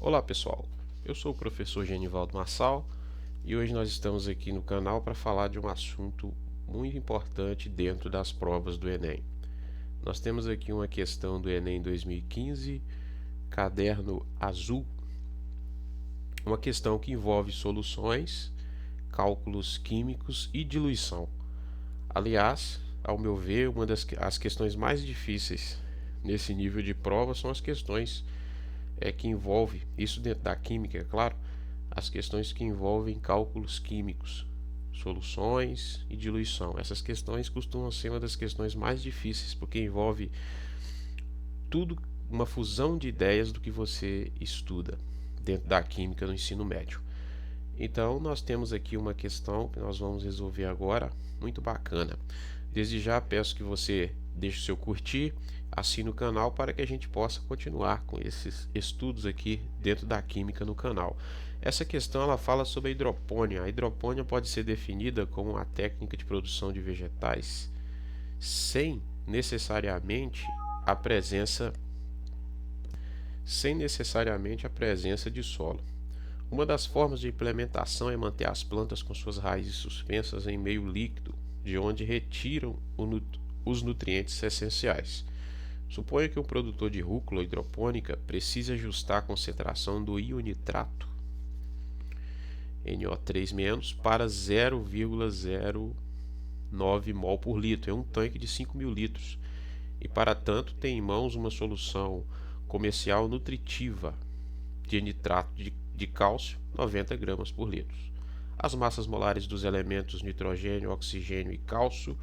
Olá pessoal, eu sou o professor Genivaldo Marçal e hoje nós estamos aqui no canal para falar de um assunto muito importante dentro das provas do Enem. Nós temos aqui uma questão do Enem 2015, caderno azul, uma questão que envolve soluções, cálculos químicos e diluição. Aliás, ao meu ver, as questões mais difíceis nesse nível de prova são as questões que envolve, isso dentro da química, é claro, as questões que envolvem cálculos químicos, soluções e diluição. Essas questões costumam ser uma das questões mais difíceis, porque envolve tudo, uma fusão de ideias do que você estuda dentro da química no ensino médio. Então, nós temos aqui uma questão que nós vamos resolver agora, muito bacana. Desde já peço que você deixe o seu curtir, assine o canal para que a gente possa continuar com esses estudos aqui dentro da química no canal. Essa questão ela fala sobre a hidropônia. A hidropônia pode ser definida como uma técnica de produção de vegetais sem necessariamente a presença de solo. Uma das formas de implementação é manter as plantas com suas raízes suspensas em meio líquido, de onde retiram os nutrientes essenciais. Suponha que um produtor de rúcula hidropônica precise ajustar a concentração do ionitrato NO3- para 0,09 mol por litro, é um tanque de 5.000 litros, e para tanto tem em mãos uma solução comercial nutritiva de nitrato de cálcio, 90 gramas por litro. As massas molares dos elementos nitrogênio, oxigênio e cálcio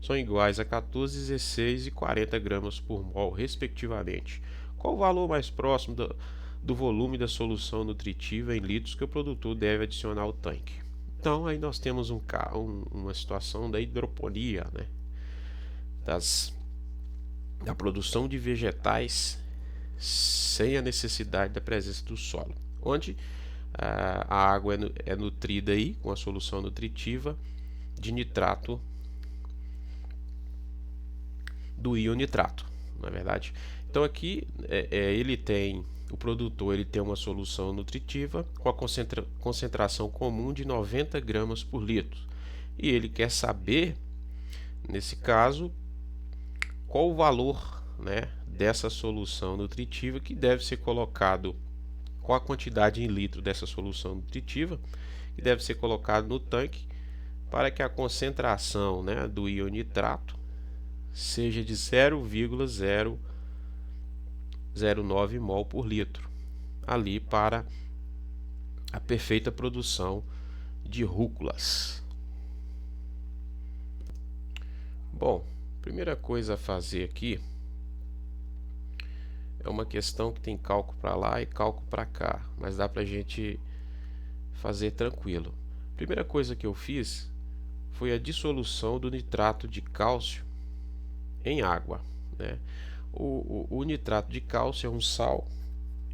são iguais a 14, 16 e 40 gramas por mol, respectivamente. Qual o valor mais próximo do volume da solução nutritiva em litros que o produtor deve adicionar ao tanque? Então, aí nós temos uma situação da hidroponia, né? Da produção de vegetais sem a necessidade da presença do solo, onde a água é nutrida aí com a solução nutritiva de nitrato do ionitrato, na verdade. Então aqui o produtor ele tem uma solução nutritiva com a concentração comum de 90 gramas por litro e ele quer saber, nesse caso, qual o valor, né, dessa solução nutritiva que deve ser colocado, qual a quantidade em litro dessa solução nutritiva que deve ser colocado no tanque para que a concentração, né, do ionitrato seja de 0,009 mol por litro, ali para a perfeita produção de rúculas. Bom, primeira coisa a fazer aqui é uma questão que tem cálculo para lá e cálculo para cá, mas dá para a gente fazer tranquilo. Primeira coisa que eu fiz foi a dissolução do nitrato de cálcio em água, né? O nitrato de cálcio é um sal,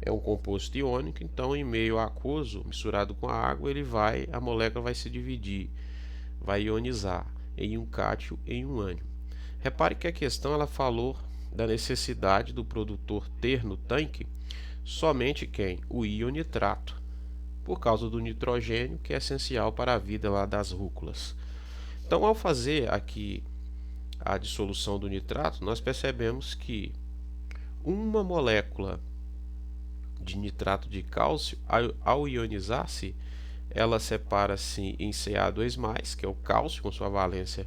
é um composto iônico, então em meio aquoso misturado com a água a molécula vai se dividir, vai ionizar em um cátion e em um ânion. Repare que a questão ela falou da necessidade do produtor ter no tanque somente o ionitrato, por causa do nitrogênio que é essencial para a vida lá das rúculas. Então, ao fazer aqui a dissolução do nitrato, nós percebemos que uma molécula de nitrato de cálcio, ao ionizar-se, ela separa-se em Ca2+, que é o cálcio com sua valência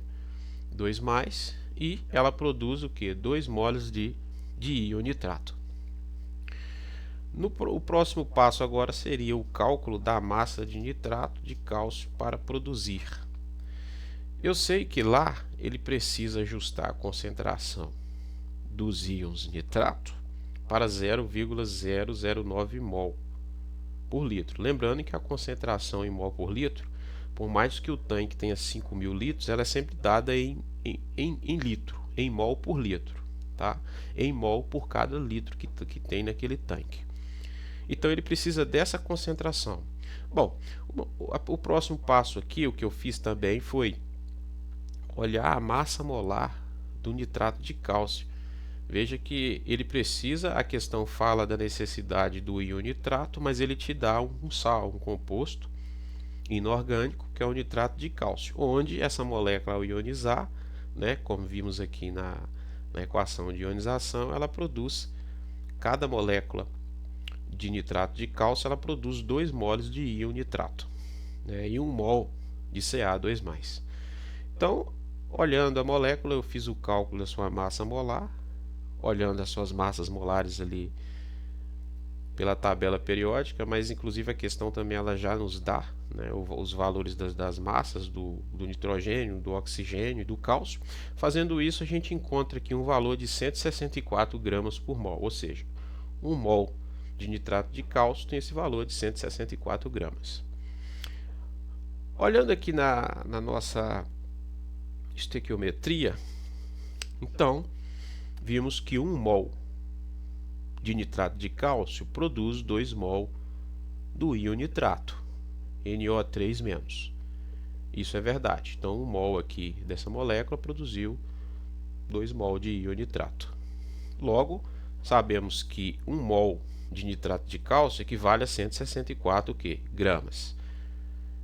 2+, e ela produz o que? 2 moles de ionitrato. O próximo passo agora seria o cálculo da massa de nitrato de cálcio para produzir. Eu sei que lá ele precisa ajustar a concentração dos íons nitrato para 0,009 mol por litro. Lembrando que a concentração em mol por litro, por mais que o tanque tenha 5.000 litros, ela é sempre dada em litro, em mol por litro, tá? Em mol por cada litro que tem naquele tanque. Então ele precisa dessa concentração. Bom, o próximo passo aqui, o que eu fiz também foi olhar a massa molar do nitrato de cálcio Veja que ele precisa, a questão fala da necessidade do íon nitrato, mas ele te dá um sal, um composto inorgânico, que é o nitrato de cálcio, onde essa molécula, ao ionizar, né, como vimos aqui na equação de ionização, ela produz, cada molécula de nitrato de cálcio, ela produz 2 moles de íon nitrato, né, e 1 mol de Ca2+. Então, olhando a molécula, eu fiz o cálculo da sua massa molar, olhando as suas massas molares ali pela tabela periódica, mas inclusive a questão também ela já nos dá, né, os valores das massas do nitrogênio, do oxigênio e do cálcio. Fazendo isso, a gente encontra aqui um valor de 164 gramas por mol, ou seja, 1 mol de nitrato de cálcio tem esse valor de 164 gramas. Olhando aqui na nossa estequiometria, então, vimos que 1 mol de nitrato de cálcio produz 2 mol do íon nitrato, NO3-. Isso é verdade. Então, 1 mol aqui dessa molécula produziu 2 mol de íon nitrato. Logo, sabemos que 1 mol de nitrato de cálcio equivale a 164 gramas.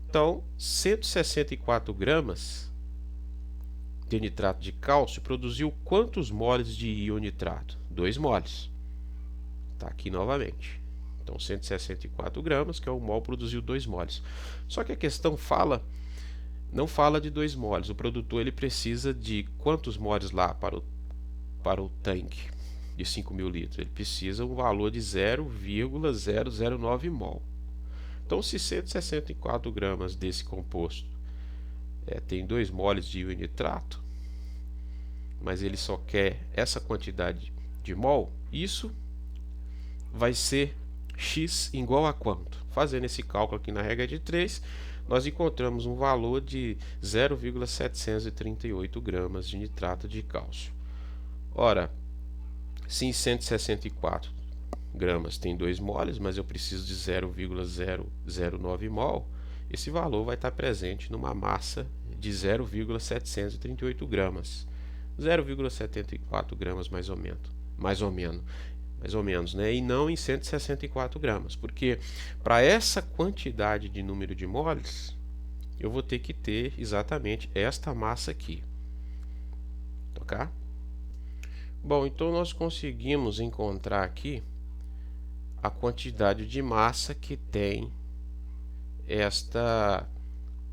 Então, 164 gramas de nitrato de cálcio produziu quantos moles de íon nitrato? 2 moles. Está aqui novamente. Então, 164 gramas, que é 1 mol, produziu 2 moles. Só que a questão não fala de 2 moles. O produtor ele precisa de quantos moles lá para o tanque de 5.000 litros? Ele precisa um valor de 0,009 mol. Então, se 164 gramas desse composto tem 2 moles de íon nitrato, mas ele só quer essa quantidade de mol, isso vai ser x igual a quanto? Fazendo esse cálculo aqui na regra de 3, nós encontramos um valor de 0,738 gramas de nitrato de cálcio. Ora, se em 164 gramas tem 2 moles, mas eu preciso de 0,009 mol, esse valor vai estar presente numa massa de 0,738 gramas. 0,74 gramas mais ou menos, né? E não em 164 gramas, porque para essa quantidade de número de moles, eu vou ter que ter exatamente esta massa aqui. Ok? Bom, então nós conseguimos encontrar aqui a quantidade de massa que tem esta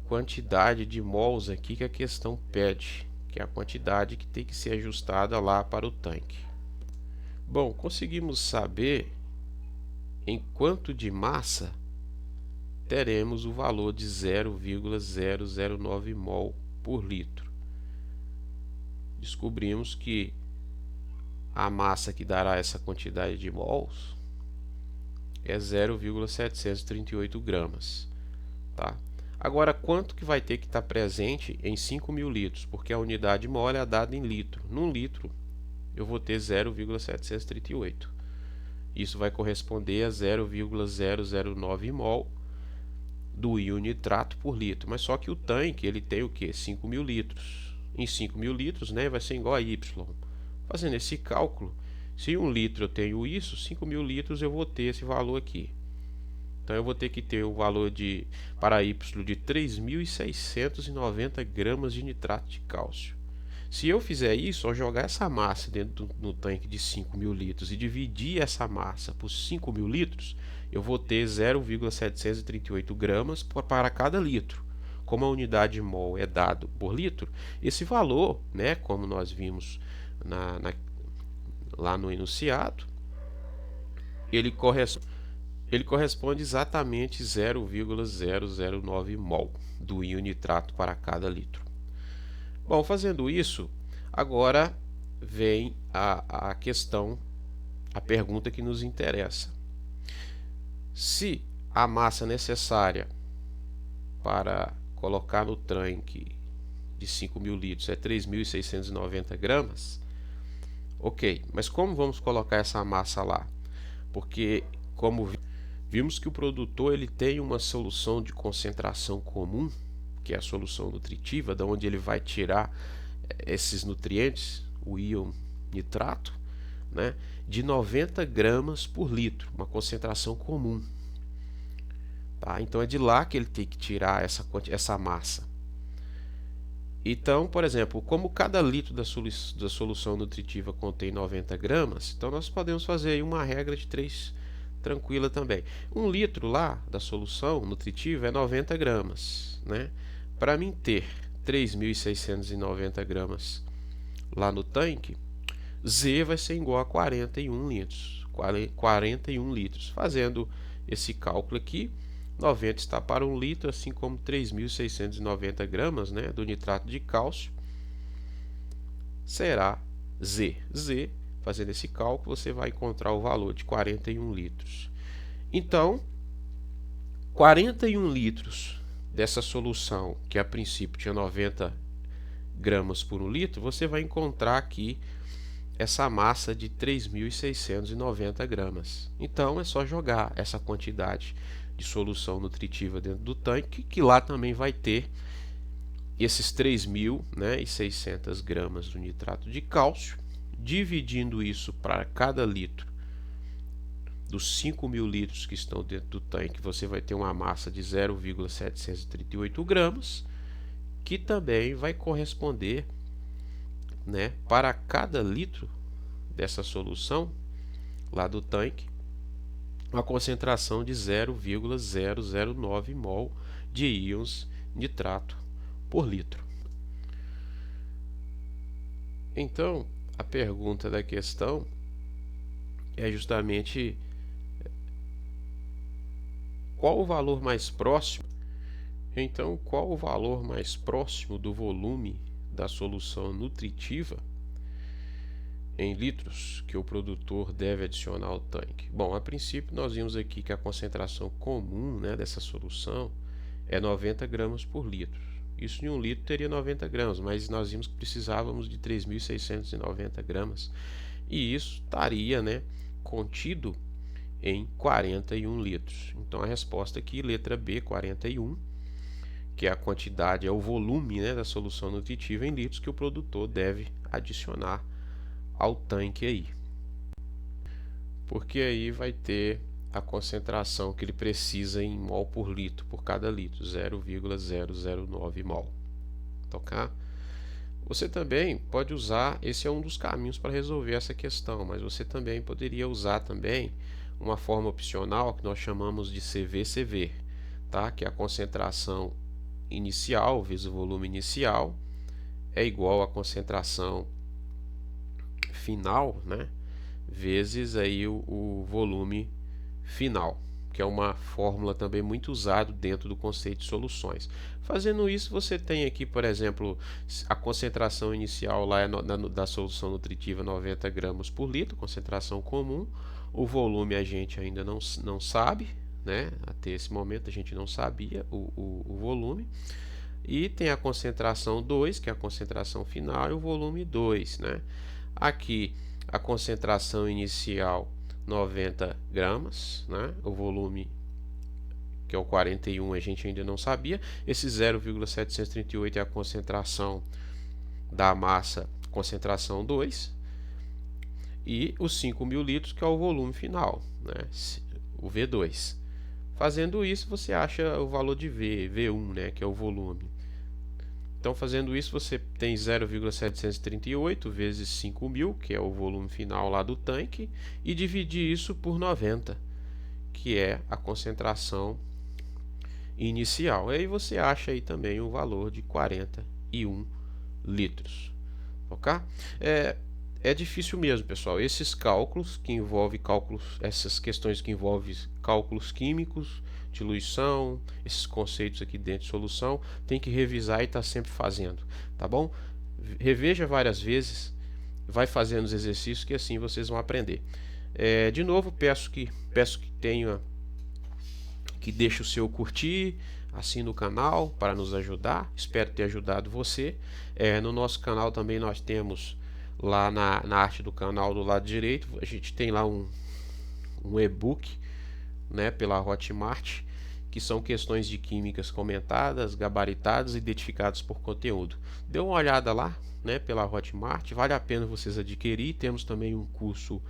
quantidade de mols aqui que a questão pede, que é a quantidade que tem que ser ajustada lá para o tanque. Bom, conseguimos saber em quanto de massa teremos o valor de 0,009 mol por litro. Descobrimos que a massa que dará essa quantidade de mols é 0,738 gramas. Tá? Agora, quanto que vai ter que estar presente em 5.000 litros? Porque a unidade mol é dada em litro. Num litro, eu vou ter 0,738. Isso vai corresponder a 0,009 mol do íon nitrato por litro. Mas só que o tanque ele tem o que? 5.000 litros. Em 5.000 litros, né, vai ser igual a Y. Fazendo esse cálculo, se em 1 litro eu tenho isso, 5.000 litros eu vou ter esse valor aqui. Então eu vou ter que ter o valor para Y de 3.690 gramas de nitrato de cálcio. Se eu fizer isso, ao jogar essa massa dentro no tanque de 5.000 litros e dividir essa massa por 5.000 litros, eu vou ter 0,738 gramas para cada litro. Como a unidade mol é dado por litro, esse valor, né, como nós vimos lá no enunciado, ele corresponde exatamente 0,009 mol do íon nitrato para cada litro. Bom, fazendo isso, agora vem a questão, a pergunta que nos interessa. Se a massa necessária para colocar no tanque de 5.000 litros é 3.690 gramas, ok, mas como vamos colocar essa massa lá? Porque, como vimos que o produtor ele tem uma solução de concentração comum, que é a solução nutritiva, da onde ele vai tirar esses nutrientes, o íon nitrato. né, de 90 gramas por litro, uma concentração comum. Tá? Então é de lá que ele tem que tirar essa massa. Então, por exemplo, como cada litro da solução nutritiva contém 90 gramas, então nós podemos fazer aí uma regra de 3 tranquila também. 1 litro lá da solução nutritiva é 90 gramas. Né? Para mim ter 3.690 gramas lá no tanque, Z vai ser igual a 41 litros. 41 litros. Fazendo esse cálculo aqui, 90 está para 1 litro, assim como 3.690 gramas, né, do nitrato de cálcio será Z. Z, fazendo esse cálculo, você vai encontrar o valor de 41 litros. Então, 41 litros dessa solução, que a princípio tinha 90 gramas por 1 litro, você vai encontrar aqui essa massa de 3.690 gramas. Então, é só jogar essa quantidade de solução nutritiva dentro do tanque, que lá também vai ter esses 3.600 gramas do nitrato de cálcio, dividindo isso para cada litro dos 5.000 litros que estão dentro do tanque, você vai ter uma massa de 0,738 gramas, que também vai corresponder, né, para cada litro dessa solução lá do tanque, uma concentração de 0,009 mol de íons nitrato por litro. Então, a pergunta da questão é justamente qual o valor mais próximo? Então, qual o valor mais próximo do volume da solução nutritiva em litros que o produtor deve adicionar ao tanque? Bom, a princípio nós vimos aqui que a concentração comum, né, dessa solução é 90 gramas por litro. Isso em 1 litro teria 90 gramas, mas nós vimos que precisávamos de 3.690 gramas. E isso estaria, né, contido em 41 litros. Então a resposta aqui, letra B, 41, que é a quantidade, é o volume, né, da solução nutritiva em litros que o produtor deve adicionar ao tanque aí. Porque aí vai ter a concentração que ele precisa em mol por litro, por cada litro, 0,009 mol. Tá? Você também pode usar, esse é um dos caminhos para resolver essa questão, mas você também poderia usar também uma forma opcional que nós chamamos de CVCV, tá? Que é a concentração inicial vezes o volume inicial é igual à concentração final, né, vezes aí o volume final, que é uma fórmula também muito usada dentro do conceito de soluções. Fazendo isso, você tem aqui, por exemplo, a concentração inicial lá da solução nutritiva 90 gramas por litro, concentração comum. O volume a gente ainda não sabe, né? Até esse momento a gente não sabia o volume. E tem a concentração 2, que é a concentração final, e o volume 2, né? Aqui a concentração inicial 90 gramas, né? O volume, que é o 41, a gente ainda não sabia. Esse 0,738 é a concentração da massa, concentração 2. E os 5.000 litros, que é o volume final, né? O V2. Fazendo isso, você acha o valor de V1, né? Que é o volume. Então, fazendo isso, você tem 0,738 vezes 5.000, que é o volume final lá do tanque, e dividir isso por 90, que é a concentração inicial. Aí você acha aí também o valor de 41 litros. Ok? É difícil mesmo, pessoal. Esses cálculos que envolvem essas questões que envolvem cálculos químicos, diluição, esses conceitos aqui dentro de solução, tem que revisar e estar sempre fazendo, tá bom? Reveja várias vezes, vai fazendo os exercícios que assim vocês vão aprender. De novo, peço que deixe o seu curtir, assine o canal para nos ajudar. Espero ter ajudado você. No nosso canal também nós temos lá na arte do canal do lado direito, a gente tem lá um e-book, né, pela Hotmart, que são questões de químicas comentadas, gabaritadas e identificadas por conteúdo. Dê uma olhada lá, né, pela Hotmart, vale a pena vocês adquirir. Temos também um curso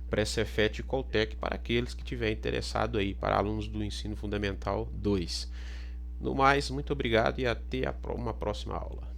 pré-Cefet e Coltec para aqueles que tiverem interessado aí, para alunos do Ensino Fundamental 2. No mais, muito obrigado e até uma próxima aula.